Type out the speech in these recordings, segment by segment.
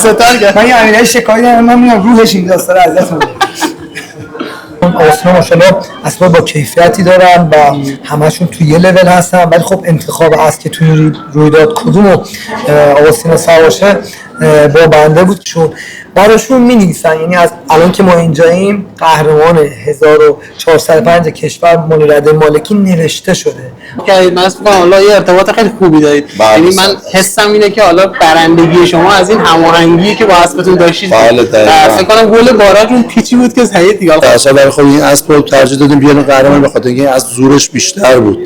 ستاره من یه امیرای شکایتی دارم، من میگم روحش اینجاست داره ازتون. آسنا ماشاءالله اسباب با کیفیتی دارن و همشون توی یه لول هستن، ولی خب انتخاب اسب که توی رویداد کدومو آسنا سواشه با بنده بود چون براشون می‌نویسن. یعنی از الان که ما اینجاییم قهرمان 1405 کشور مال رده مالکی نوشته شده. که من فکر کنم حالا یه ارتباط خیلی خوبی دارید. یعنی من حسم اینه که حالا برندگی شما از این هماهنگی که با اسبتون داشتید. فکر کنم گل باراتون پیچی بود که صحیح دیگه. اصلا برای خود این اسب رو ترجیح دادیم بیاریم قهرمان به خاطر اینکه این اسب زورش بیشتر بود.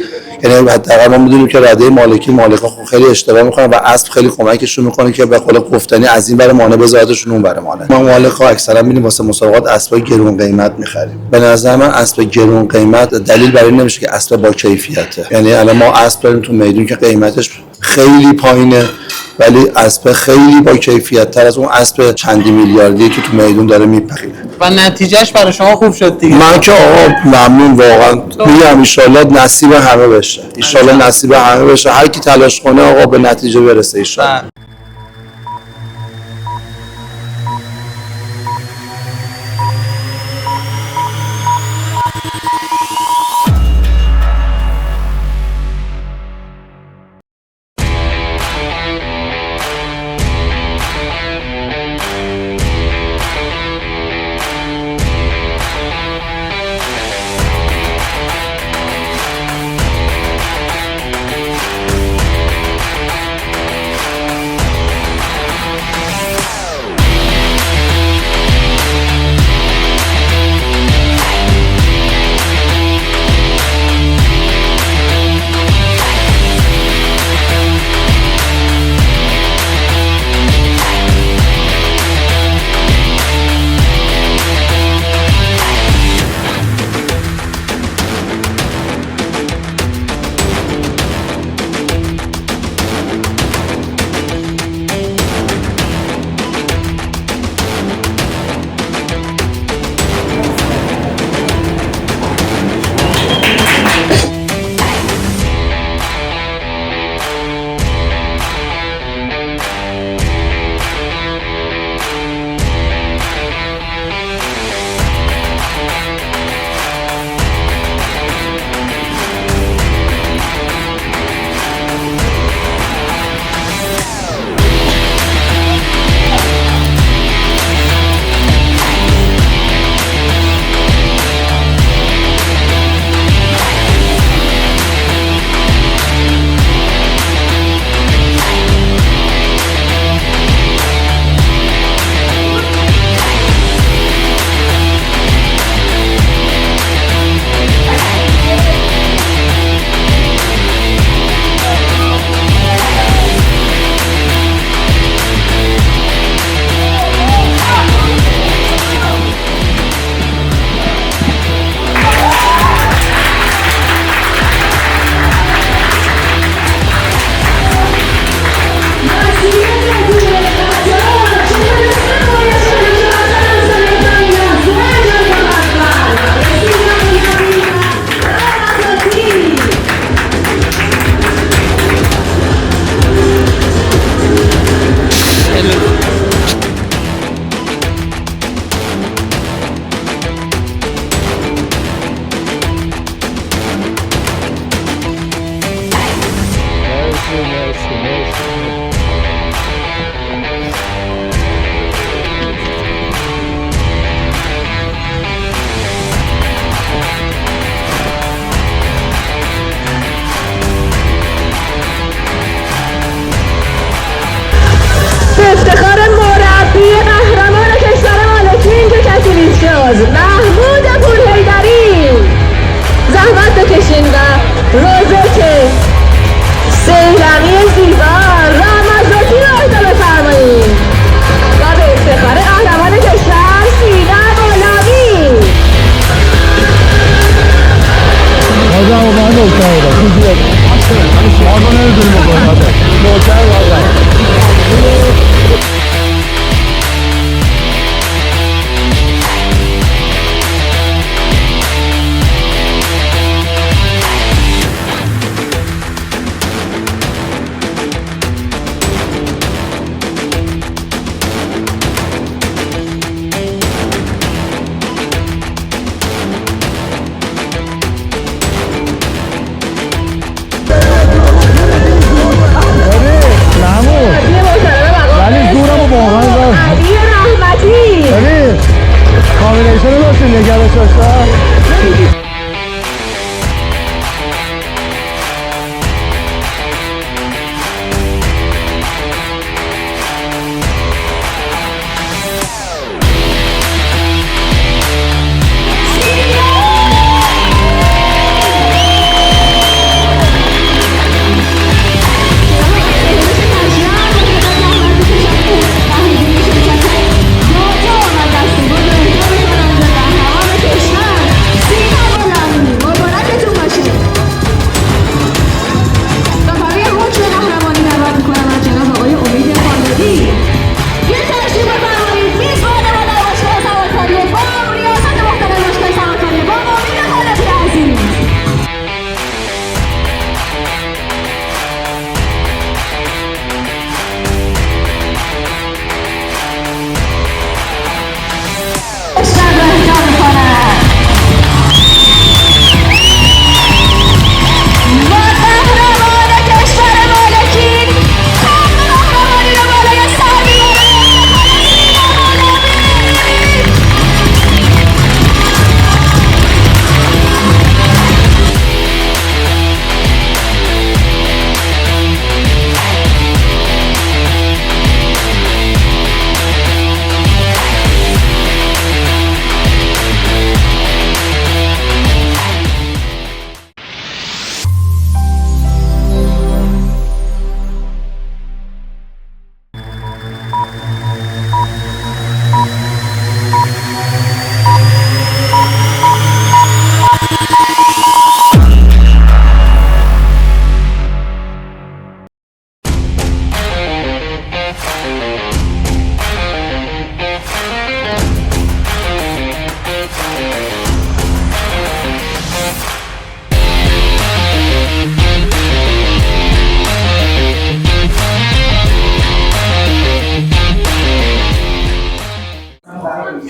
یعنی حداقل ما می‌دونیم که رده مالکا خیلی اشتباه می‌کنن و اسب خیلی کمکشون می‌کنه که به قول گفتنی از این برای مانع بذاتشون اون برای مانع. ما مالکا اکثرا می‌بینیم واسه مسابقات اسب گرون قیمت می‌خریم. به نظر من اسب گرون قیمت دلیل برای این نمیشه که اسب با کیفیته. یعنی الان ما اسب داریم تو میدون که قیمتش خیلی پایینه ولی اسب خیلی با کیفیت تر از اون اسب چندی میلیاردی که تو میدون داره میپخینه و نتیجهش برای شما خوب شد دیگه. من که آقا ممنون واقعا میگم ان شاءالله نصیب همه بشه، ان شاءالله نصیب همه بشه، هر کی تلاش کنه آقا به نتیجه برسه ان شاءالله.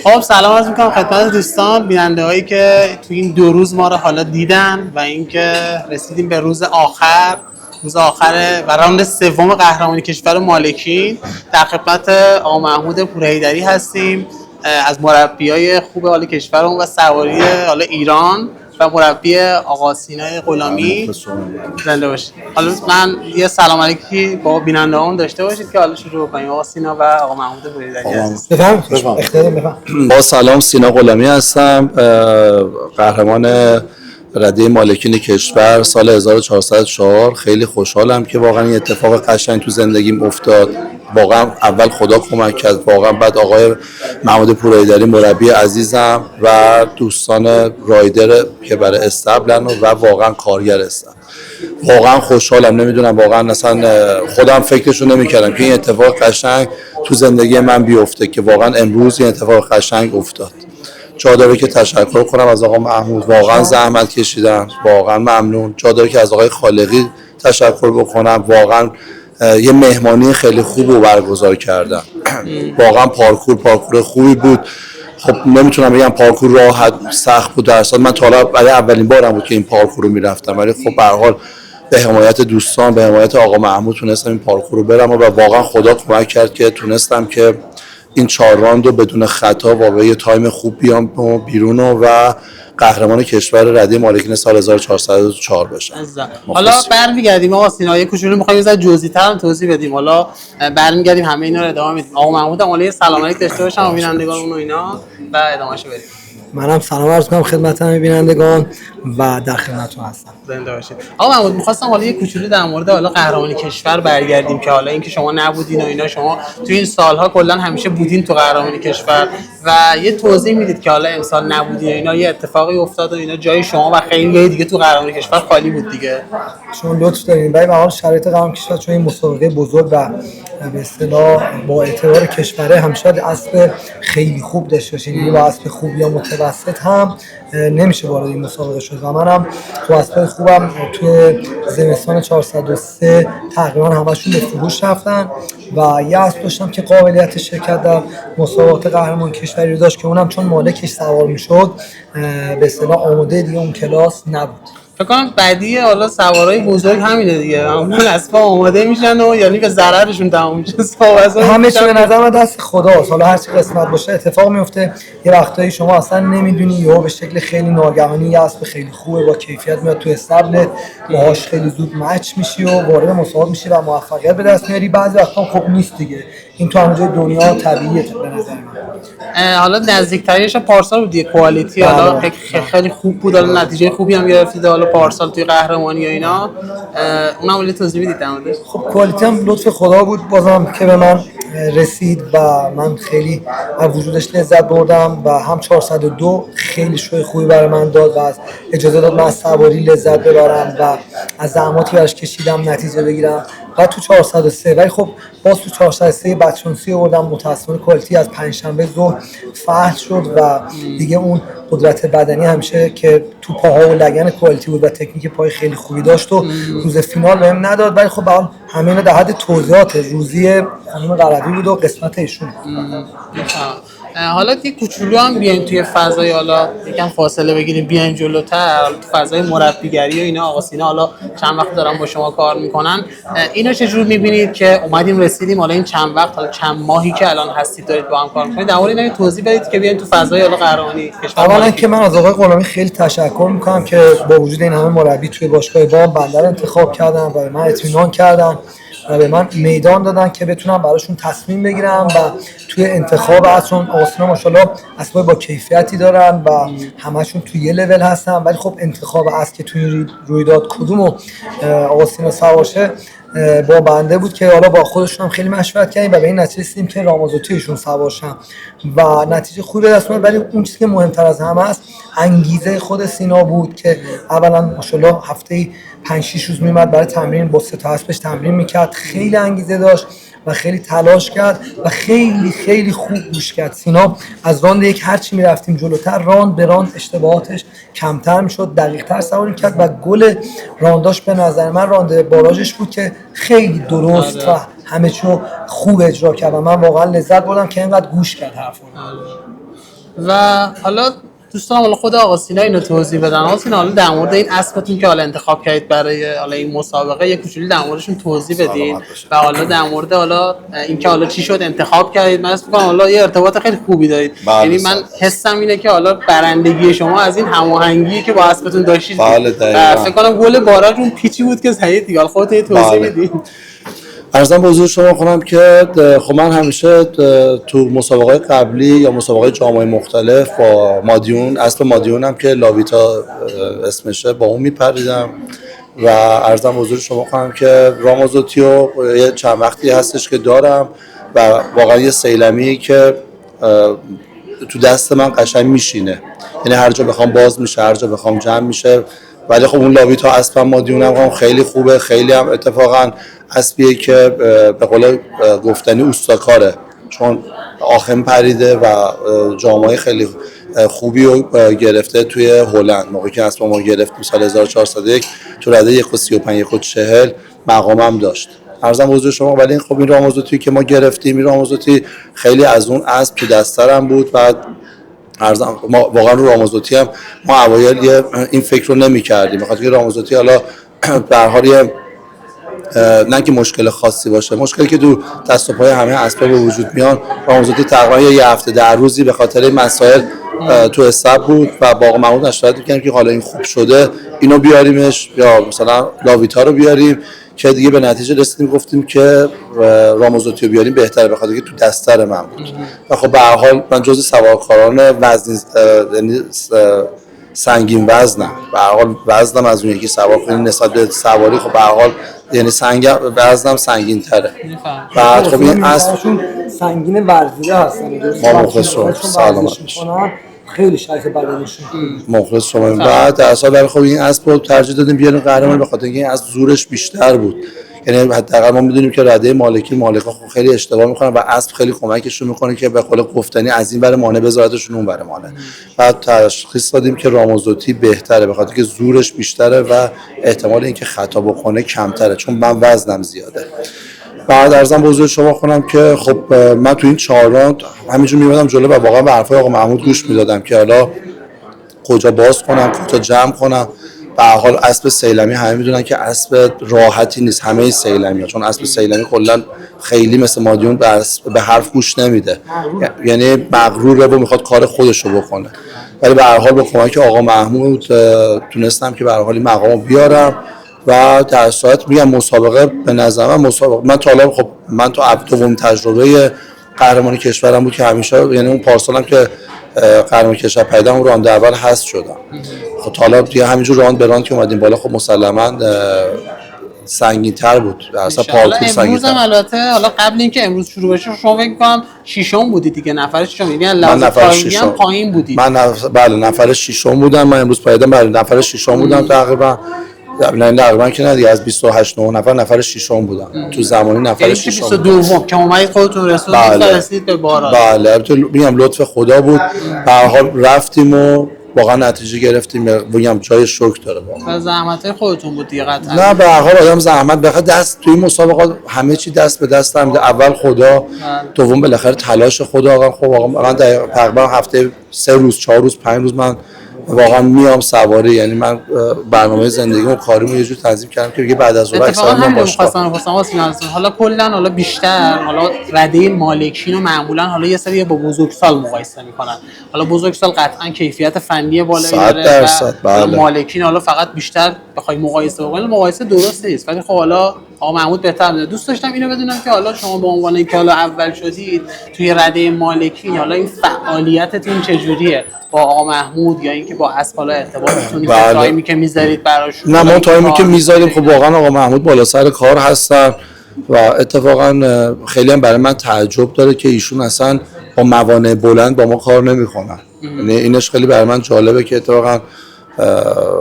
خب سلام عرض میکنم خدمت دوستان بیننده هایی که تو این 2 روز ما رو حالا دیدن و اینکه رسیدیم به روز آخر و راند سوم قهرمانی کشور مالکین. در خدمت آقا محمود پورحیدری هستیم از مربیای خوب حال کشورمون و سواری حالا ایران و مربی آقا سینای غلامی. زنده باشید. حالا من یه سلام علیکی با بیننده‌هامون داشته باشید که حالا شروع کنیم. آقا سینا و آقا محمود پورحیدری هستید. بفرمایید. با سلام، سینا غلامی هستم، قهرمان رده مالکین کشور سال 1404. خیلی خوشحالم که واقعا این اتفاق قشنگ تو زندگیم افتاد. واقعا اول خدا کمک کرد، واقعا بعد آقای محمود پورحیدری مربی عزیزم و دوستان رایدر که برای استبلن و واقعا کارگر هستن. واقعا خوشحالم، نمیدونم واقعا اصلا خودم فکرشو نمیکردم که این اتفاق قشنگ تو زندگی من بیفته که واقعا امروز این اتفاق قشنگ افتاد. جا داره که تشکر کنم از آقا محمود، واقعا زحمت کشیدن، واقعا ممنون. جا داره که از آقای خالقی تشکر بکنم، واقعا یه مهمانی خیلی خوب رو برگزار کردن. واقعا پارکور خوبی بود. خب نمیتونم بگم پارکور راحت سخت بود، در اصل من تا حالا برای اولین بارم بود که این پارکور رو میرفتم، ولی خب به هر حال به حمایت دوستان، به حمایت آقا محمود تونستم این پارکور رو برم و واقعا خدا کمک کرد که تونستم که این 4 راند رو بدون خطا و به یه تایم خوب بیام بیرون و قهرمان کشور رده مالکین سال 1404 بشم. حالا برمیگردیم آقا سینا، یه کوچولو می‌خوایم یه ذره جزئی‌تر هم توضیح بدیم. حالا برمیگردیم همه اینا رو ادامه میدیم. آقا محمود هم یه سلام علیک داشته باشم و بینندگان و اینا و ادامه‌شو بریم. منم سلام عرض کنم خدمت همه بینندگان و در خدمتتون هستم. زنده باشید. آقا محمود می‌خواستم حالا یه کوچولو در مورد حالا قهرمانی کشور برگردیم که حالا اینکه شما نبودین و اینا، شما تو این سال‌ها کلا همیشه بودین تو قهرمانی کشور و یه توضیح میدید که حالا امسال نبودین و اینا، یه اتفاقی افتاد و اینا جای شما و خیلی دیگه تو قهرمانی کشور خالی بود دیگه. شما لطف دارین. برای به حال شرایط قهرمانی کشور چون این مسابقه بزرگ و به اصطلاح با اعتبار کشوره همیشه اسب خیلی خوب داشته باشین، با اسب خوب یا متوسط هم نمیشه وارد این مسابقه شد و منم تو اسبای خوبم توی زمستان 403 تقریبا همشون به فروش رفتن و یه اسب داشتم که قابلیت شرکت در مسابقات قهرمان کشوری رو داشت که اونم چون مالکش سوار میشد به اصطلاح آماده دیگه اون کلاس نبود. فکر کنم بعدی حالا سوارای بزرگ همینه دیگه، همون اسبا آماده میشن و یعنی به ضررشون تموم میشه. همه چی به نظر من دست خداست. حالا هر چی قسمت باشه اتفاق میفته. یه وقتایی شما اصلا نمیدونی یهو به شکل خیلی ناگهانی یه اسب خیلی خوبه با کیفیت میاد تو استبل، باهاش خیلی زود مچ میشی و وارد مسابقات میشی و موفقیت به دست میاری. بعضی وقتا خب نیست دیگه، این تو همه جای دنیا طبیعیه به نظر من. حالا نزدیکترینش پارسال بود دیگه، کوالیتی حالا خیلی خوب بود، حالا نتیجه خوبی هم گرفتید حالا پارسال توی قهرمانی و اینا، اونم ولی توضیح میدید در موردش. خب کوالیتی هم لطف خدا بود بازم که به من رسید و من خیلی از وجودش لذت بردم و هم 402 خیلی شوی خوبی برای من داد و از اجازه داد من از سواری لذت ببرم و از زحماتی براش کشیدم نتیجه بگیرم. و تو 403 ولی خب باز تو 403 بدشانسی آوردم، متأسفانه کوالیتی از پنجشنبه ظهر فحل شد و دیگه اون قدرت بدنی همیشه که تو پاها و لگن کوالیتی بود و تکنیک پای خیلی خوبی داشت و روز فینال بهم نداد. ولی خب حالا همه اینا در حد توضیحات روزی خانم قرضی بود و قسمت ایشون. حالا یه کوچولو هم بیایم توی فضای، حالا یکم فاصله بگیریم بیایم جلوتر تو فضای مربیگری و اینا. آقا سینا حالا چند وقت دارن با شما کار میکنن، اینا چجور میبینید که اومدیم رسیدیم حالا این چند وقت، حالا چند ماهی که الان هستید دارید با هم کار میکنید، در مورد اینا توضیح بدید که بیایم تو فضای حالا قهرمانی کشور. اولا که من از آقای غلامی خیلی تشکر میکنم که با وجود این همه مربی توی باشگاه بام بنده رو انتخاب کردن و به من اطمینان کردن و به من میدان دادن که بتونم براشون تصمیم بگیرم و توی انتخاب اسبشون. آقا سینا ماشاءالله اسبای با کیفیتی دارن و همشون توی یه لول هستن، ولی خب انتخاب اسب که توی رویداد کدومو آقا سینا سواشه با بنده بود که حالا با خودشون هم خیلی مشورت کردیم و به این نتیجه رسیدیم که رامازوتیشون سوارشم و نتیجه خوبی به دست اومد. ولی اون چیزی که مهمتر از همه است انگیزه خود سینا بود که اولا ماشاءالله هفته‌ای 5-6 روز میمد برای تمرین، با 3 تا اسبش تمرین میکرد، خیلی انگیزه داشت و خیلی تلاش کرد و خیلی خوب گوش کرد. سینا از راند یک هرچی میرفتیم جلوتر، راند به راند اشتباهاتش کمتر میشد، دقیق‌تر سواری کرد و گل رانداش به نظر من راند باراژش بود که خیلی درست و همه چیو خوب اجرا کرد و من واقعا لذت بردم که اینقدر گوش کرد حرفو. و حالا دوستان حالا خود آقا سینا اینو توضیح بدن. آقا سینا حالا در مورد این اسبتون که حالا انتخاب کردید برای حالا این مسابقه یک کوچولو در موردشون توضیح بدید و حالا در مورد حالا اینکه حالا چی شد انتخاب کردید. من اسم می‌کنم حالا یه ارتباط خیلی خوبی دارید، یعنی من حسم اینه که حالا برندگی شما از این هماهنگی که با اسبتون داشتید فکر کنم گل باراتون پیچی بود که زدید دیگه. خودت توضیح بدید. عرضم به حضور شما کنم که خب من همیشه تو مسابقات قبلی یا مسابقات جام‌های مختلف با مادیون، اسب مادیونم که لاویتا اسمشه، با اون میپریدم و عرضم به حضور شما کنم که رامازوتیو یه چند وقتی هستش که دارم و واقعا یه سیلمی که تو دست من قشنگ میشینه، یعنی هر جا بخوام باز میشه، هر جا بخوام جمع میشه. ولی خب اون لاویتا اسبم مادیونم هم خیلی خوبه، خیلی هم اتفاقا اسبیه که به قول گفتنی اوستاکاره، چون آخم پریده و جامعه خیلی خوبی رو گرفته توی هلند. موقعی که اسب ما گرفتیم سال 1401 تو رده 1.35 1.40 مقامم داشت. عرضم حضور شما. ولی خب این رامازوتی که ما گرفتیم، این رامازوتی خیلی از اون اسب تو دسترم بود و ارزم ما واقعا رو رامازوتی هم ما اوایل این فکر رو نمی‌کردیم، بخاطر اینکه رامازوتی حالا به هر حال نه که مشکل خاصی باشه، مشکلی که تو دست و پای همه اسباب به وجود میان، رامازوتی تقریبا یه هفته در روزی به خاطر مسائل تو اسب بود و با آقا محمود مشورت می‌کردیم که حالا این خوب شده اینو بیاریمش یا مثلا لاویتا رو بیاریم، که دیگه به نتیجه رسیدیم گفتیم که رامازوتی رو بیاریم بهتره، بخاطر اینکه تو دستر من بود و خب به هر حال من جزء سوارکاران وزن سنگین وزنم، به هر حال وزنم از اون یکی سوار کنیم نسبت به سواری، خب به هر حال یعنی وزنم سنگین تره. بعد خب این اسب سنگین ورزیده هستن، ما مخلص سلامت خیلی شرط بدنشون مخلص شما. بعد در اصل برای خب این اسب رو ترجیح دادیم بیاریم قهرمان، به خاطر اینکه این اسب زورش بیشتر بود. یعنی حداقل ما میدونیم که رده مالکان خب خیلی اشتباه میکنن و اسب خیلی کمکشون میکنه که به قول گفتنی از این ور مانع بذارتشون اون ور مانع. بعد تشخیص دادیم که رامازوتی بهتره، به خاطر اینکه زورش بیشتره و احتمال اینکه خطا بکنه کمتره، چون من وزنم زیاده. بعد عرضم به حضور شما کنم که خب من تو این 4 راند همینجور میمدم جلو و واقعا به حرفای آقا محمود گوش میدادم که حالا کجا باز کنم، کجا جمع کنم. به هر حال اسب سیلمی همه میدونن که اسب راحتی نیست، همه سیلمی‌ها، چون اسب سیلمی کلا خیلی مثل مادیون به حرف گوش نمیده، یعنی مغروره و میخواد کار خودش رو بکنه. ولی به هر حال با کمک آقا محمود تونستم که به هر حال این مقامو بیارم و در صورت میگم مسابقه به نظر من تا حالا خب من تو دومین تجربه قهرمانی کشورم بود که همیشه، یعنی اون پارسالم که قهرمان کشور پیدام اون راند اول حذف شدم. خب تا حالا دیگه همینجور راند به راند که اومدیم بالا، خب مسلماً سنگین‌تر بود، در اصل پارکور سنگین‌تر. امروز هم البته حالا قبل اینکه امروز شروع بشه شما فکر کنم ششم بودی دیگه، نفر ششم، یعنی لحظه پایینی هم پایین بودی. بله نفر ششم بودم من امروز پیدام، بله نفر ششم بودم تقریبا. نه تقریبا که نه دیگه، از 28 نفر ششم بودم تو زمانی نفر ششم 22 که اومدید خودتون رسیدید به بارا. بله البته میگم لطف خدا بود، به هر حال رفتیم و واقعا نتیجه گرفتیم، میگم جای شکر داره واقعا. و زحمت خودتون بود دیگه قطعا. نه به هر حال آدم زحمت بخواد دست توی مسابقات همه چی دست به دست هم میده، اول خدا، دوم بالاخره تلاش خدا. خب واقعا من تقریبا هفته 3 روز 4 روز 5 روز من واقعا میام سواری، یعنی من برنامه زندگیمو و کاریمو یه جور تنظیم کردم که دیگه بعد از ظهر اکثرا من باشگاه حالا کلا حالا بیشتر حالا رده مالکین و معمولا حالا یه سری با بزرگسال مقایسه میکنن. حالا بزرگسال قطعا کیفیت فنی بالایی داره و مالکین حالا فقط بیشتر بخوای مقایسه بکنی، مقایسه درست نیست. ولی خب حالا آقا محمود بهتر میدونه. دوست داشتم اینو بدونم که حالا شما به عنوان اینکه حالا اول شدید توی رده مالکین، حالا این فعالیتتون چجوریه با آقا محمود، یا اینکه با اسب حالا ارتباطتون تایمی که میذارید براشون؟ نه ما تایمی که میذاریم خب واقعا آقا محمود بالا سر کار هستن و اتفاقا خیلی هم برای من تعجب داره که ایشون اصلا با موانع بلند با ما کار نمیکنن. یعنی اینش خیلی برای من جالبه که اتفاقا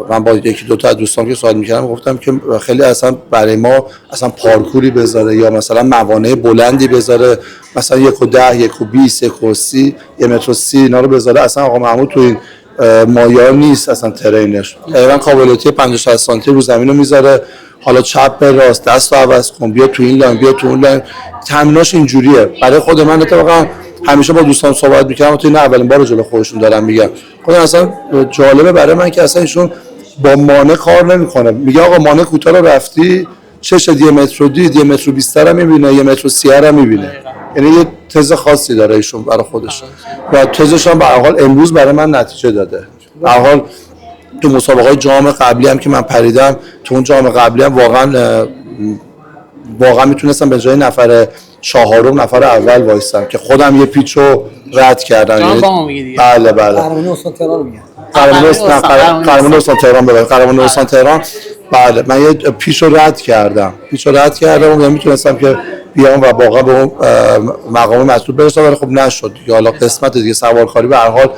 من با یکی دو تا از دوستام که صحبت می‌کردم گفتم که خیلی اصلا برای ما اصلا پارکوری بذاره یا مثلا موانع بلندی بذاره، مثلا 1.10 1.20 1.30 1.30 اینا رو بذاره، اصلا آقا محمود تو این مایار نیست اصلا ترینش. تقریبا قابلیتی 50 60 سانتی رو زمین رو میذاره، حالا چپ به راست دست رو عوض کن، بیا تو این لاین بیا تو اون لاین، تمریناش اینجوریه. برای خود من اتفاقا همیشه با دوستان صحبت می‌کردم تو این اولین بار جلوی خودشون دارم میگم. خود اصلا جالبه برای من که اصلا ایشون با مانع کار نمی‌کنه. میگه آقا مانع کوتاه رو رفتی چش یه متر و دید، یه متر و 20 هم می‌بینه، یه متر و 30 هم می‌بینه. یعنی یه تز خاصی داره ایشون برای خودش و تزش هم به هر حال امروز برای من نتیجه داده. به هر حال تو مسابقات جام قبلی هم که من پریدم، تو اون جام قبلی هم واقعا میتونستم به جای نفر چهارم نفر اول وایسم که خودم یه پیچو رد کردم. جام بام میگی دیگه. بله قهرمانی استان تهران میگن. قهرمانی استان تهران ببرم. قهرمانی استان تهران. بله من یه پیچو رد کردم و میتونستم که بیام و واقعا به اون مقام مطلوب برسم ولی خب نشد. یا حالا قسمت دیگه سوارکاری به هر حال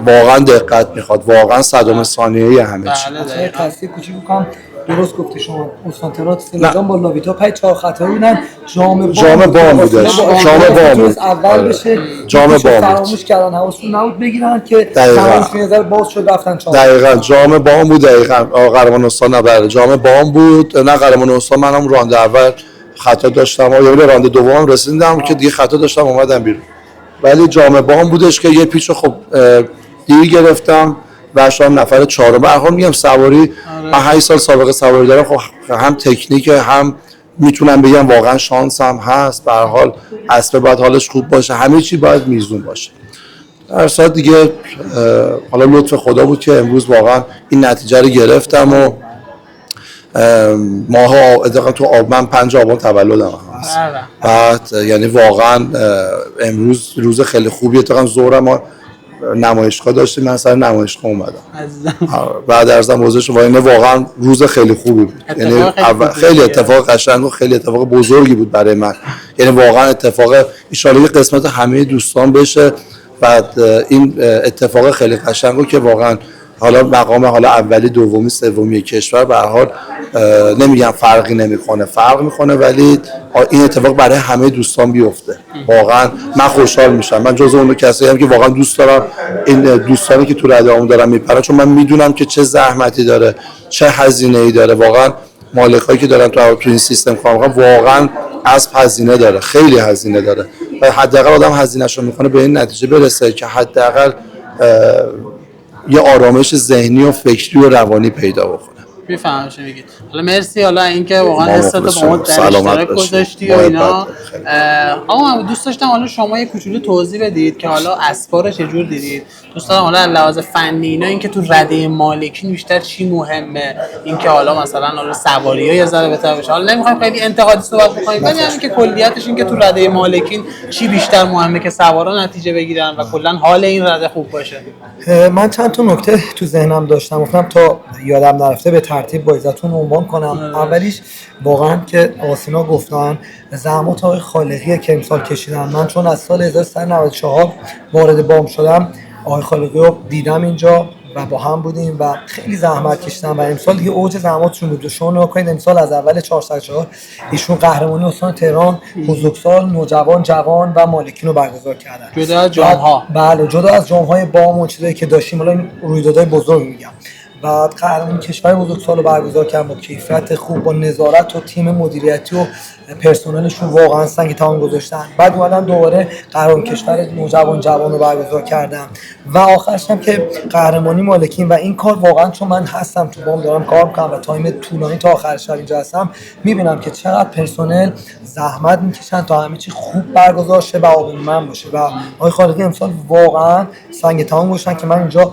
واقعا دقت میخواد، واقعا صدام ثانیه‌ای همه چی. بله تصحیح کوچیک می‌کنم. درست گفتی شما استان تهران سلجان با لاویتا 4 خطا بودن. جام بام بوده. اول بشه. جام بام فراموش کردن حواسشون نبود بگیرن که تماشاشون یه ذره باز شد رفتن چهار. دقیقاً جام بام بود. دقیقاً قهرمان استان نبره جام بام بود. نه قهرمان استان منم راند اول خطا داشتم یا راند دوم رسیدم که دیگه خطا داشتم اومدم بیرون. ولی جام بام بودش که یه پیچو خب دیر گرفتم و شام نفر چهارم. به هر حال میگم سواری من 8 سال سابقه سواری دارم. خب هم تکنیک هم میتونم بگم واقعا شانس هم هست. به هر حال اسب باید حالش خوب باشه، همه چی باید میزون باشه. در صورت دیگه حالا لطف خدا بود که امروز واقعا این نتیجه رو گرفتم و اتفاقا تو من 5 آبان تولدم بعد یعنی واقعا امروز روز خیلی خوبیه. اتفاقا ظهر ما نمایشگاه داشتیم، من سر نمایشگاه اومدم بعد ارزم بزرگش واقعا روز خیلی خوبی بود. یعنی خیلی اتفاق قشنگ و خیلی اتفاق بزرگی بود برای من. یعنی واقعا اتفاق ان شاءالله قسمت همه دوستان بشه و این اتفاق خیلی قشنگو که واقعا حالا مقام حالا اولی دومی سومی کشور به هر حال نمیگم فرقی نمیکنه، فرق میکنه ولی این اتفاق برای همه دوستان بیفته. واقعا من خوشحال میشم. من جزو اون کسایی هم که واقعا دوست دارم این دوستانی که تو رده هامون دارن میپرن، چون من میدونم که چه زحمتی داره، چه هزینه‌ای داره. واقعا مالکایی که دارن تو این سیستم کار میکنن واقعا اسب هزینه داره، خیلی هزینه داره و حداقل آدم هزینه‌شو میکنه به این نتیجه برسه که حداقل یه آرامش ذهنی و فکری و روانی پیدا بکنه. میفهمم چی میگید. حالا مرسی حالا اینکه واقعا حست با ما در اشتراک گذاشتی و اینا. اما من دوست داشتم حالا شما یه کوچولو توضیح بدید که حالا اسبا رو چجور دیدید. دوست دارم حالا لحاظ فنی اینا اینکه تو رده مالکین بیشتر چی مهمه، اینکه حالا مثلا حالا سواری‌ها یه ذره بهتر بشه. حالا نمیخوایم خیلی انتقادی صحبت بکنیم ولی همین که کلیتش اینکه تو رده مالکین چی بیشتر مهمه که سوارا نتیجه بگیرن و کلا حال این رده خوب باشه. من چند تا نکته تو ذهنم داشتم، گفتم تا یادم نرفته به ترتیب با عزتون عنوان کنم. اولیش واقعا که آسینا گفتن زحمات آقای خالقی که امسال کشیدن. من چون از سال 1394 وارد بام شدم آقای خالقی رو دیدم اینجا و با هم بودیم و خیلی زحمت کشیدن و امسال دیگه اوج زحماتشون بود. شما نگاه کنید امسال از اول 404 ایشون قهرمانی استان تهران، بزرگسال، نوجوان، جوان و مالکین رو برگزار کردن. جدا از جام‌ها. بله جدا از جام‌های بام و چیزایی که داشتیم. حالا این رویدادهای بزرگ میگم. بعد قهرمانی کشور بزرگسال رو برگزار کردن با کیفیت خوب، با نظارت و تیم مدیریتی و پرسنلشون واقعا سنگ تمام گذاشتن. بعد اومدن دوباره قهرمان کشور نوجوان جوان رو برگزار کردن و آخرش هم که قهرمانی مالکین. و این کار واقعا چون من هستم تو بام دارم کار میکنم و تایم طولانی تا آخر شب اینجا هستم، میبینم که چقدر پرسنل زحمت میکشن تا همه چی خوب برگزار شه و آبرومند باشه و آقای خالقی امسال واقعا سنگ تمام گذاشتن که من اینجا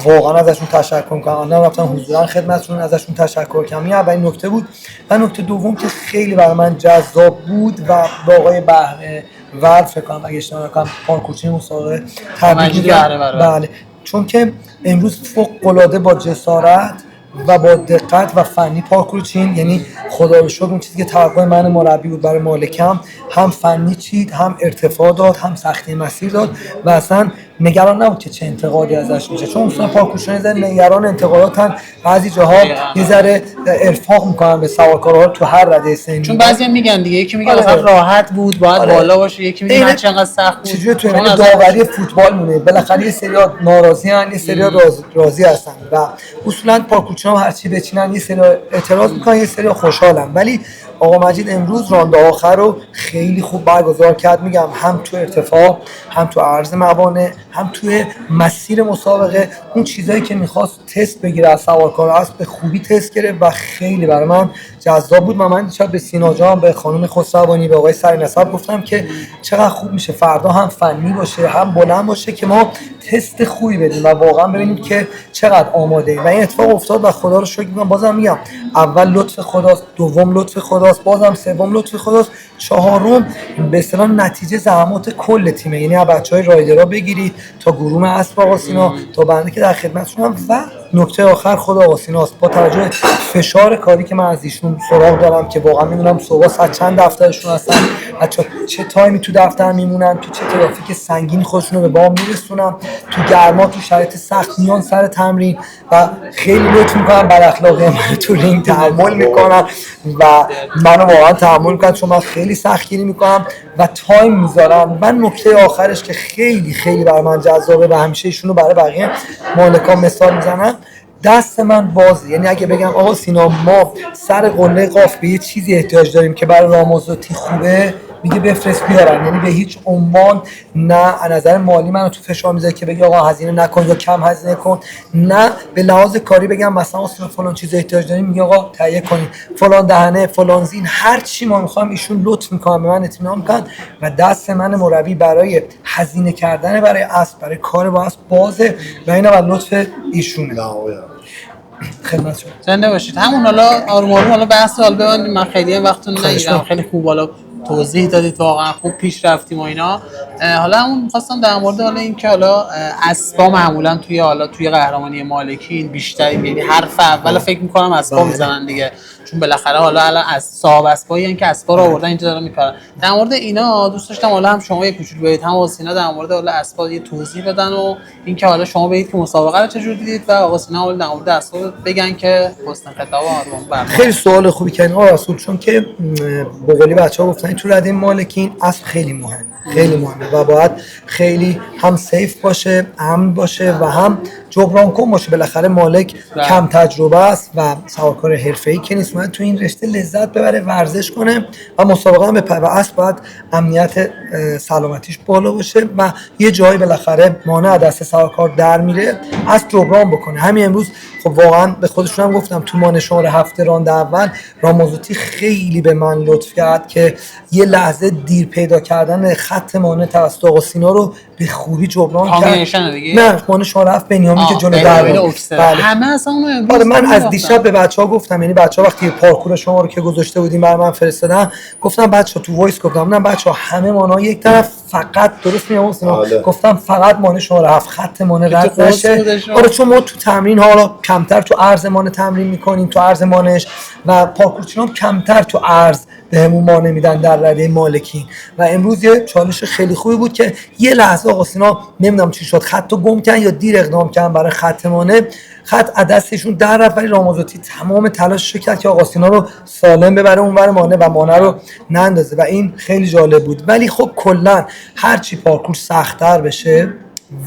واقعا ازشون تشکر می‌کنم. آنها رفتن حضوراً خدمتشون ازشون تشکر کردم. این اولین نکته بود. و نکته دوم که خیلی برای من جذاب بود و با آقای بهره ورد فکر کنم اگه اشتباه نکنم پارکورچی مسابقه تبریک میگم. بله چون که امروز فوق‌العاده با جسارت و با دقت و فنی پارکور چین، یعنی خدا رو شکر اون چیزی که توقع من مربی بود برای مالکم هم فنی چید، هم ارتفاع داد، هم سختی مسیر داد و اصلا نگران نبود که چه انتقادی ازش میشه. چون اصلا پارکورشون نگران انتقاداتن، بعضی جاها یه ذره ارفاق میکنن به سوارکارها تو هر رده سنی. چون بعضیا میگن دیگه، یکی میگه مثلا راحت بود باید بالا باشه، یکی میگه نه چقدر سخت بود. چجوری تو این داوری فوتبال مونه بالاخره یه سری‌ها ناراضی ان، یه سری‌ها راضی هستن و اصولا پارکورچی‌ها هر چی بچینن یه سری اعتراض میکنن، یه سری خوشحالن. ولی آقا مجید امروز رانده آخر رو خیلی خوب برگزار کرد، میگم هم تو ارتفاع، هم تو عرض موانع، هم توی مسیر مسابقه. اون چیزایی که میخواست تست بگیره از سوارکار اسب به خوبی تست گرفت و خیلی برای من جذاب بود. من دیشب به سینا جان، به خانم خسروانی، به آقای سرنسب گفتم که چقدر خوب میشه فردا هم فنی باشه هم بلند باشه که ما تست خوبی بدیم و واقعا ببینیم که چقدر آماده ایم. و این اتفاق افتاد و خدا رو شکر میگم. بازم میگم اول لطف خداست، دوم لطف خداست، بازم سوم لطف خداست، چهارم به اصطلاح نتیجه زحمات کل تیمه. یعنی بچهای رایدرها بگیرید تا گروه اسب آقا سینا تا بنده که در خدمتشونم و نکته آخر خود آقا سیناست. با توجه فشار کاری که من از ایشون سراغ دارم که واقعا میدونم صبح ساعت چند دفترشون هستن، چه تایمی تو دفتر میمونن، تو چه ترافیک سنگین خودشون رو به بام میرسونن، تو گرما تو شرایط سخت میان سر تمرین و خیلی لطف میکنن بد اخلاقی من تو رینگ تحمل میکنن و منو واقعا تحمل میکنن چون من خیلی سختگیری میکنم و تایم میذارن. و نکته آخرش که خیلی خیلی برای من جذابه و همیشه ایشونو برای بقیه مالکان مثال میزنم، دست من بازه. یعنی اگه بگم آقا سینا ما سر قله قاف به یه چیزی احتیاج داریم که برای راموزوتی خوبه، میگه بفرست بیارن. یعنی به هیچ عنوان نه از نظر مالی منو تو فشار میذاره که بگی آقا هزینه نکن یا کم هزینه کن، نه به لحاظ کاری بگم مثلا اصلا فلان چیز احتیاج داریم میگه آقا تهیه کنید، فلان دهنه فلان زین، هر چی ما میخوایم ایشون لطف میکنن، به من اطمینان میکنن و دست من مربی برای هزینه کردن برای اسب، برای کار با اسب بازه و اینا و لطف ایشونه. خدمت شما. زنده باشید. همون حالا آروم آروم حالا بحث حال ببندیم، من خیلی هم وقتتون نگیرم. خیلی خوب حالا توضیح دادید، واقعا خوب پیش رفتیم و اینا. حالا همون می‌خواستم در مورد حالا این که حالا اسبا معمولا توی قهرمانی مالکین بیشتر، یعنی حرف اول فکر می‌کنم اسبا میزنن دیگه، چون بالاخره حالا الان از صاحب اسبایی که اسبا رو آوردن اینجا دارن می‌کارن. در مورد اینا دوست داشتم حالا هم شما یه کوچولو بگید، هم واسینا در مورد حالا اسبا یه توضیح بدن و اینکه حالا شما بگید که مسابقه رو چجوری دیدید و آقا سینا حالا در مورد اسبا بگن که حسن خطاب آروم. خیلی سوال خوبی کردین آقا رسول، چون که به قولی بچه‌ها گفتن تو رده مالکین اسب خیلی مهمه، خیلی مهمه و باید خیلی هم سیف باشه، امن باشه و هم جبران کن باشه. بالاخره مالک کم تجربه است و سوارکار حرفه‌ای که نیست، باید تو این رشته لذت ببره، ورزش کنه و مسابقه هم بپره و اسب باید امنیت سلامتیش بالا باشه و یه جایی بالاخره مانع دست سوارکار در میره، اسب جبران بکنه. همین امروز خب واقعا به خودشون هم گفتم تو مانع شماره 7 راند اول راموزوتی خیلی به من لطف کرد که یه لحظه دیر پیدا کردن خط مانع توسط آقا سینا رو به خوبی جبران کرد. نه مانع شماره 7 بنیامین که جلو در بله. همه اصلا اونو امروز من از دیشب به بچه‌ها گفتم، یعنی بچه‌ها وقتی پارکور شما رو که گذاشته بودیم برای من فرستادن، گفتم بچه‌ها تو وایس گفتم نه بچه‌ها همه مانع یک طرف فقط درست میام سینا، گفتم فقط مانع شماره 7 خط مانع رد نشه. آره چون ما تو تمرین حالا کمتر تو عرض مانع تمرین می‌کنیم، تو عرض مانعش و پارکورچی‌ها کمتر تو عرض بهمون مانع میدن در رده مالکین و امروز یه چالش خیلی خوبی بود که یه لحظه آقا سینا نمیدونم چی شد خطو گم کردن یا دیر اقدام کردن برای خط مانع، خط از دستشون در رفت ولی راموزوتی تمام تلاشش کرد که آقا سینا رو سالم ببره اونور مانع و مانع رو نندازه و این خیلی جالب بود. ولی خب کلا هر چی پارکور سخت‌تر بشه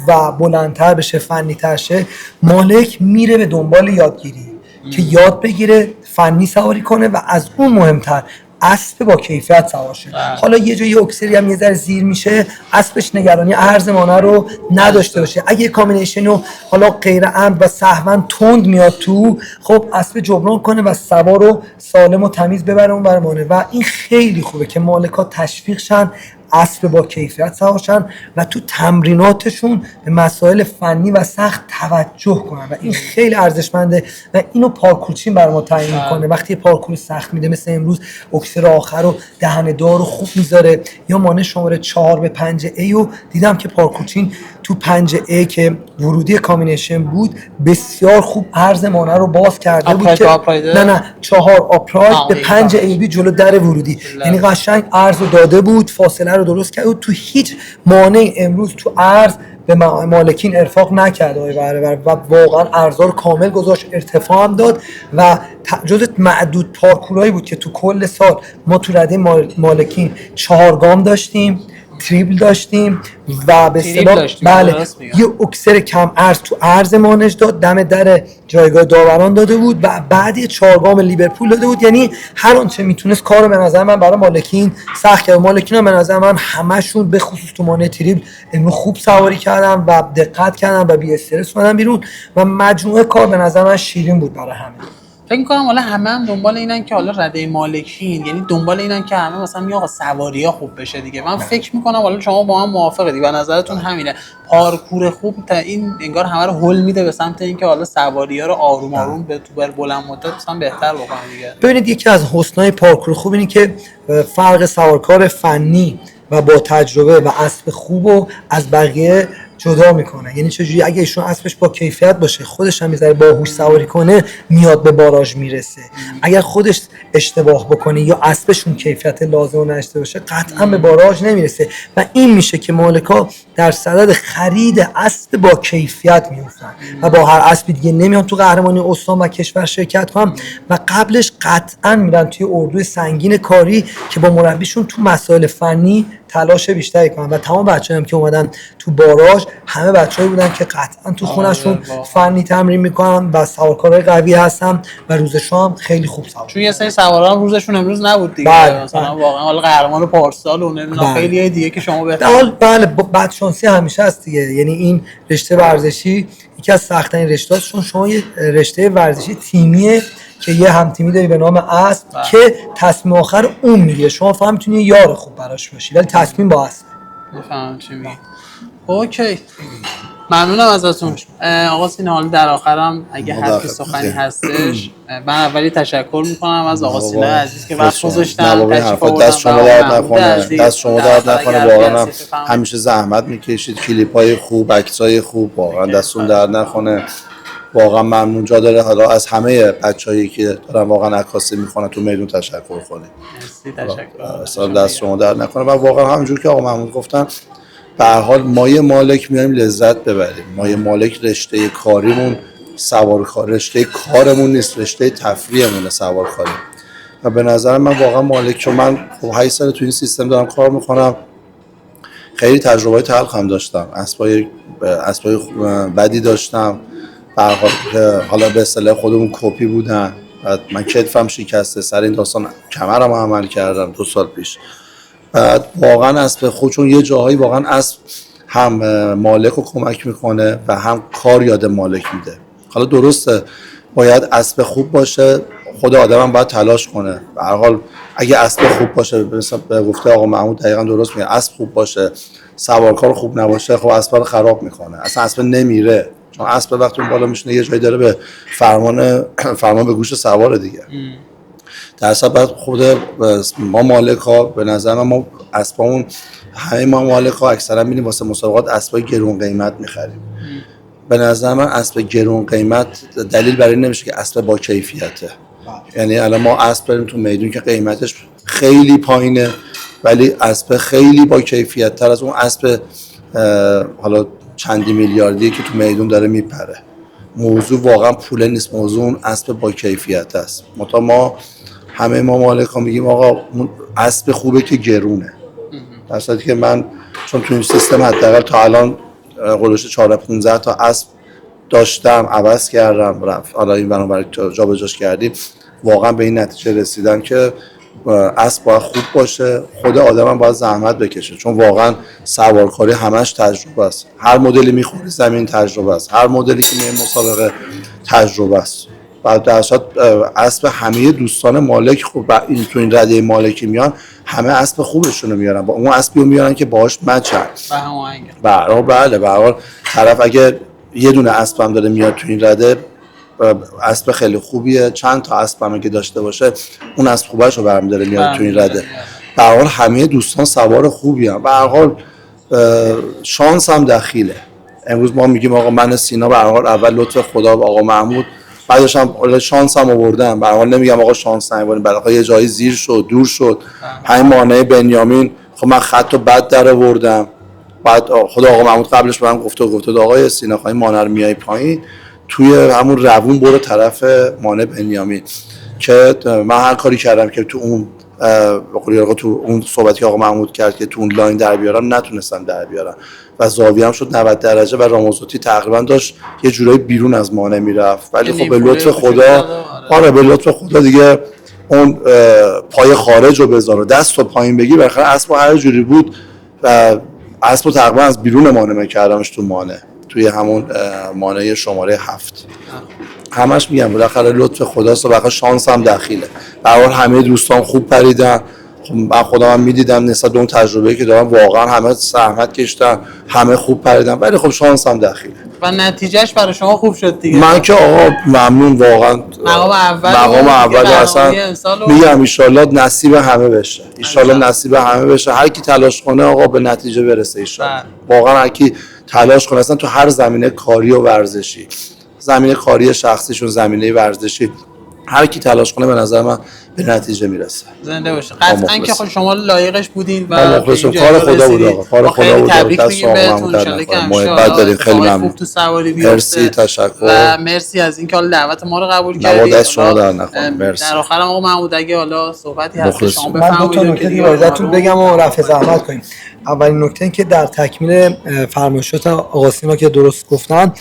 و بلندتر بشه، فنی‌تر شه، مالک میره به دنبال یادگیری که یاد بگیره فنی سواری کنه و از اون مهمتر اسب با کیفیت سوار شه. حالا یه جایی اکسری هم یه ذره زیر میشه، اسبش نگرانی عرض مانع رو نداشته باشه. اگه کامبینیشنو حالا غیر امن و سهوا تند میاد تو، خب اسب جبران کنه و سوار رو سالم و تمیز ببره اون بر مانع و این خیلی خوبه که مالک‌ها تشویق شن اسب با کیفیت سوارشن و تو تمریناتشون به مسائل فنی و سخت توجه کنن و این خیلی ارزشمنده و اینو پارکورچین برای ما تعیین میکنه. وقتی پارکور سخت میده مثل امروز اکسر آخر رو دهنه دار رو خوب میذاره یا مانع شماره 4 به 5 ای رو دیدم که پارکورچین تو 5 ای که ورودی کامبینیشن بود بسیار خوب عرض مانع رو باز کرده بود که نه 4 آپراید به 5 ای بی جلو در ورودی، یعنی قشنگ عرض رو داده بود، فاصله رو درست کرد و تو هیچ مانع امروز تو عرض به مالکین ارفاق نکرد و واقعا عرضا رو کامل گذاشت، ارتفاع هم داد و جز معدود پارکورایی بود که تو کل سال ما تو رده مالکین 4 گام داشتیم تریبل داشتیم و به اصطلاح بله یه اکسر کم ارز تو ارز مانش داد، دم در جایگاه داوران داده بود و بعد یه 4 گام لیورپول داده بود. یعنی هر آنچه میتونست کارو به نظر من برای مالکین سخت کرد. مالکین هم به نظر من همشون به خصوص تو مانع تریبل امروز خوب سواری کردن و دقت کردن و بی استرس اومدن بیرون و مجموعه کار به نظر من شیرین بود برای همه. فکر می‌کنم حالا هم دنبال اینن که حالا رده مالکین، یعنی دنبال اینن که همه مثلا میگه آقا سواری‌ها خوب بشه دیگه. من فکر می‌کنم حالا شما با هم موافقه دیگه، به نظرتون همینه، پارکور خوب تا این انگار همه رو هول میده به سمت اینکه حالا سواری‌ها رو آروم آروم به تو بر بلند مدت مثلا بهتر بکنن دیگه. ببینید یکی از حسنای پارکور خوب اینه که فرق سوارکار فنی و با تجربه و اسب خوبو از بقیه جدا میکنه. یعنی چجوری؟ اگه ایشون اسبش با کیفیت باشه، خودش هم میذاره باهوش سواری کنه، میاد به باراژ میرسه. اگر خودش اشتباه بکنه یا اسبشون کیفیت لازم رو نداشته باشه، قطعا به باراژ نمیرسه و این میشه که مالکا در صدد خرید اسب با کیفیت میافتن و با هر اسبی دیگه نمیان تو قهرمانی استان و کشور شرکت کنن و قبلش قطعا میرن توی اردوی سنگین کاری که با مربیشون تو مسائل فنی تلاش بیشتری کنن و تمام بچه‌ها هم که اومدن تو باراژ همه بچه‌ای بودن که قطعا تو خونه‌شون فنی تمرین میکنن و سوارکارای قوی هستن و روزشون هم خیلی خوب سوار. چون یه سری سوارا هم روزشون امروز نبود دیگه. بله، مثلا واقعا حالا قهرمان پارسال و نمیدونم خیلی دیگه که شما بهتر. بله بعد شانسی همیشه هست دیگه. یعنی این رشته ورزشی یکی از سخت‌ترین رشته‌هاست، چون شما یه رشته ورزشی تیمیه که یه هم تیمی داری به نام اسب که تصمیم آخر اون میگیره. شما فقط میتونی یار خوب براش باشی ولی تصمیم با اسب. میفهمم چی میگی. اوکی. ممنونم ازتون. آقا سینا، حالا در آخرم اگه حرفی سخنی هستش، من اولی تشکر میکنم از آقا سینا عزیز که وقت گذاشتن. دست شما درد نکنه، دست شما درد نکنه. واقعا همیشه زحمت میکشید، کلیپای خوب، عکسای خوب، واقعا دستون درد نکنه. واقعا ممنون. جا داره حالا از همه بچه‌هایی که دارن واقعا عکاسی میکنن تو میدون تشکر کنید. تشکر. دست شما درد نکنه و واقعا همونجور که آقا محمود گفتن، به هر حال ما یه مالک میایم لذت ببریم. ما یه مالک رشته کاریمون سوارکاری، رشته کارمون نیست، رشته تفریحمونه سوارکاری. و به نظر من واقعا مالک، چون من خب 8 سال تو این سیستم دارم کار میکنم، خیلی تجربه تلخ هم داشتم، اسبای بدی داشتم، به هر حال حالا به اصطلاح خودمون کپی بودن و من کتفم شکسته، سر این داستان کمرم عمل کردم 2 سال پیش. بعد واقعا اسب خود، چون یه جاهایی واقعا اسب هم مالک رو کمک میکنه و هم کار یاد مالک میده. حالا درسته باید اسب خوب باشه، خود آدم هم باید تلاش کنه. به هر حال اگه اسب خوب باشه، مثلا به گفته آقا محمود دقیقاً درست میگه، اسب خوب باشه سوارکار خوب نباشه، خب اسب رو خراب میکنه، اصلا اسب نمیره. چون اسب وقتی اون بالا میشینه یه جایی داره به فرمان به گوش سوار دیگه. در اصل بعد خود ما مالک ها، به نظر ما اسبامون، همه ما مالک ها اکثرا میریم واسه مسابقات اسبای گرون قیمت میخریم. به نظر من اسب گرون قیمت دلیل برای این نمیشه که اسب با کیفیته. یعنی الان ما اسب داریم تو میدون که قیمتش خیلی پایینه ولی اسب خیلی با کیفیت تر از اون اسب حالا چندی میلیاردی که تو میدون داره میپره. موضوع واقعا پول نیست، موضوع اون اسب با کیفیت است. ما همه ما مالک ها میگیم آقا اون اسب خوبه که گرونه. در صورتی که من چون تو این سیستم حداقل تا الان قلوش 14-15 تا اسب داشتم، عوض کردم، رفت حالا این برنامه جابجاش کردیم، واقعا به این نتیجه رسیدن که اسب باید خوب باشه، خود آدم هم باید زحمت بکشه. چون واقعا سوارکاری همش تجربه است. هر مدلی میخوری زمین تجربه است، هر مدلی که میای مسابقه تجربه است. بعد در اصل اسب همه دوستان مالک خوب این تو این رده مالکی میان، همه اسب خوبشون رو میارن، با اون اسبی رو میارن که باهاش مچن. بله به هر حال طرف اگه یه دونه اسب هم داره میاد تو این رده، اسب خیلی خوبیه، چند تا اسب هم که داشته باشه اون اسب خوبش رو برمی‌داره میاد تو این رده. به هر حال همه دوستان سوار خوبی هم. به هر حال شانس هم دخیله. امروز ما میگیم آقا من سینا، به هر حال اول لطف خدا و آقا محمود، بعدش هم شانس هم آوردم. به هر حال نمیگم آقا شانس نیاوردیم، برای یه جایی زیر شد، دور شد. همین مانع بنیامین، خب من خط رو بد در آوردم، بعد خدا آقا محمود قبلش به من گفته آقای سینا خواهی مانع رو میای پایین، توی همون روون برو طرف مانع بنیامین، که من هر کاری کردم که تو اون به قول آقا تو اون صحبتی که آقا محمود کرد که تو اون لاین در بیارن نتونستن در بیارن و زاویه هم شد 90 درجه و راموزوتی تقریبا داشت یه جورایی بیرون از مانع میرفت، ولی خب به لطف خدا به لطف خدا دیگه اون پای خارج رو بذار و دست رو پایین بگیر، بالاخره اسب هر جوری بود و اسب تقریبا از بیرون مانع کردمش تو مانع، توی همون مانع شماره 7. همش میگم بالاخره لطف خداست و بالاخره شانس هم دخیله. به هر حال همه دوستان خوب پریدن، خب من خودم میدیدم نسبت به اون تجربه‌ای که دارم واقعا همه زحمت کشیدن، همه خوب پریدن، ولی خب شانس هم دخیله و نتیجهش برای شما خوب شد دیگه. من که آقا ممنون واقعا. مقام اول اصلا میگم ان شاءالله نصیب همه بشه، ان شاءالله نصیب همه بشه، هر کی تلاش کنه آقا به نتیجه برسه ان شاءالله. واقعا هر کی تلاش کنه اصلا تو هر زمینه کاری و ورزشی، زمینه کاری شخصیشون، زمینه ورزشی، هر کی تلاش کنه به نظر من به نتیجه میرسه. زنده باشه. قطعاً که خود شما لایقش بودین و کار خدا بود آقا، کار خدا بود. تبریک میگیم بهتون، ان شاءالله که محبت دارین، خیلی ممنون. خوب تو سواری بیفته. مرسی، تشکر و مرسی از اینکه حالا دعوت ما رو قبول کردید. نواد شما در نکنه. مرسی. در آخرم آقا محمود اگه حالا صحبتی هست شما بفرمایید. من دو تا نکته دیگه ازتون بگم و رفع زحمت کنیم. اولین نکته این که در تکمیل فرمایشات آقا سینا که درست گفتن،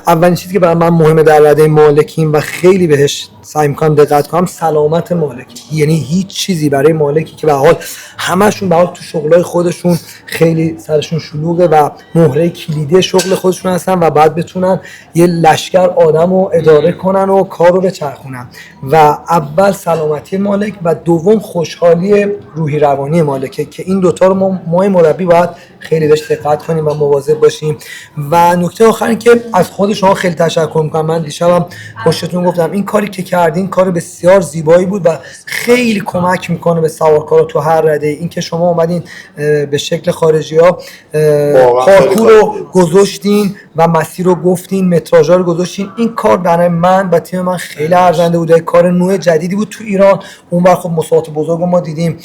اولین چیزی که برای من مهمه در رده مالکین و خیلی بهش سعی می‌کنم دقت کنم سلامت مالک. یعنی هیچ چیزی برای مالکی که به حال همشون به حال تو شغلای خودشون خیلی سرشون شلوغه و مهره کلیدی شغل خودشون هستن و بعد بتونن یه لشکر آدمو اداره کنن و کارو بچرخونن. و اول سلامتی مالک و دوم خوشحالی روحی روانی مالکه که این دوتا رو ما مربی باید خیلی بهش دقت کنیم و مواظب باشیم. و نکته آخر این که از خود شما خیلی تشکر می‌کنم. من دیشبم پشتتون گفتم این کاری که کردین کار بسیار زیبایی بود و خیلی کمک میکنه به سوارکارا تو هر رده. این که شما اومدین به شکل خارجی‌ها پارکور رو گذاشتین و مسیر رو گفتین، متراژا رو گذاشتین، این کار برای من و تیم من خیلی ارزنده بود. کار نوع جدیدی بود تو ایران. اونور خب مسابقات بزرگ ما دیدیم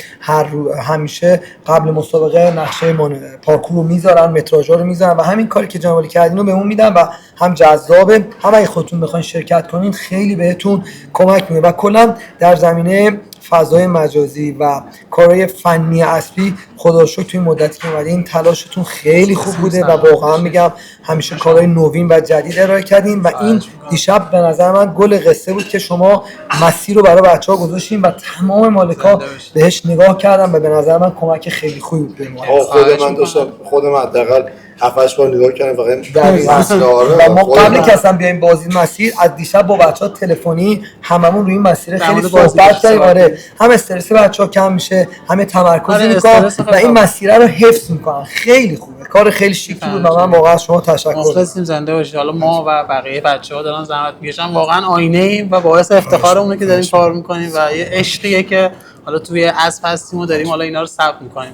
همیشه قبل مسابقه نقشه پارکور رو میذارن، متراژا رو میذارن و همین کاری که جناب علی کردین رو بهمون میدن و هم جذابه، هم اگه خودتون بخواید شرکت کنین خیلی بهتون کمک میکنه. و کلا در زمینه فضای مجازی و کارهای فنی اصلی خدا رو شکر توی مدتی که اومدین تلاشتون خیلی خوب بوده و واقعا میگم همیشه کارهای نوین و جدید ارائه کردین و این دیشب به نظر من گل قصه بود که شما مسیر رو برای بچه‌ها گذاشتین و تمام مالک‌ها بهش نگاه کردن و به نظر من کمک خیلی خوبی بود به ما. خود من حداقل 7-8 بار نگاه کردم و ما قبل که اصلا بیایم بازی مسیر از دیشب با بچه‌ها تلفنی هممون روی این مسیر خیلی صحبت کردیم. آره هم استرس بچه‌ها کم میشه، هم تمرکز میکنن و این مسیر رو حفظ میکنن. خیلی خوبه، کار خیلی شیکی بود و من واقعا شما تشکر مخلصیم. زنده باشید. حالا ما و بقیه بچه‌ها دارن زحمت میکشن، واقعا آینه ایم و باعث افتخارمونه که داریم کار میکنیم و یه عشقیه که حالا توی اسب هستیم و داریم حالا اینا رو ثبت میکنیم.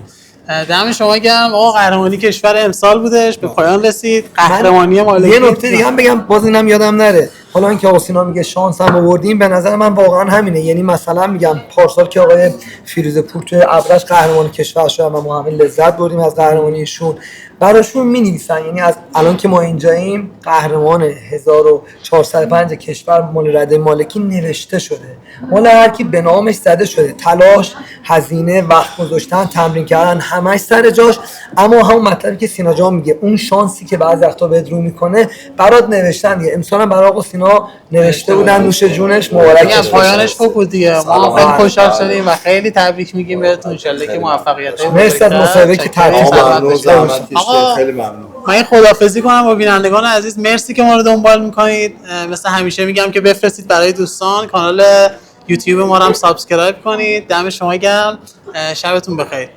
دم شما گرم. آقا قهرمانی کشور امسال بودش، به پایان رسید. قهرمانی مالکی. یه نکته دیگه هم بگم باز اینم یادم نره، حالا اینکه آقا سینا میگه شانس هم آوردیم، به نظر من واقعا همینه. یعنی مثلا میگم پارسال که آقای فیروزپور توی ابرش قهرمان کشور شدن و ما همه لذت بردیم از قهرمانیشون، براشون می‌نویسن. یعنی از الان که ما اینجاییم قهرمان 1405 کشور مال رده مالکی نوشته شده، مال هر کی به نامش زده شده. تلاش، هزینه، وقت گذاشتن، تمرین کردن همش سر جاش. اما همون مطلبی که سینا جان میگه، اون شانسی که بعضی وقتا بهت رو میکنه برات نوشتن دیگه. امسال هم برای آقا سینا نوشته بودن، نوش جونش مبارک. پایانش خوب بود دیگه. ما خیلی خوشحال شدیم و خیلی تبریک میگیم بهتون. ان شاءالله که موفقیت. مرسی از مصاحبه که تعریف خیلی ممنون. من خداحافظی کنم با بینندگان عزیز. مرسی که ما رو دنبال میکنید. مثل همیشه میگم که بفرستید برای دوستان، کانال یوتیوب ما رو هم سابسکرایب کنید. دم شما گرم. شبتون بخیر.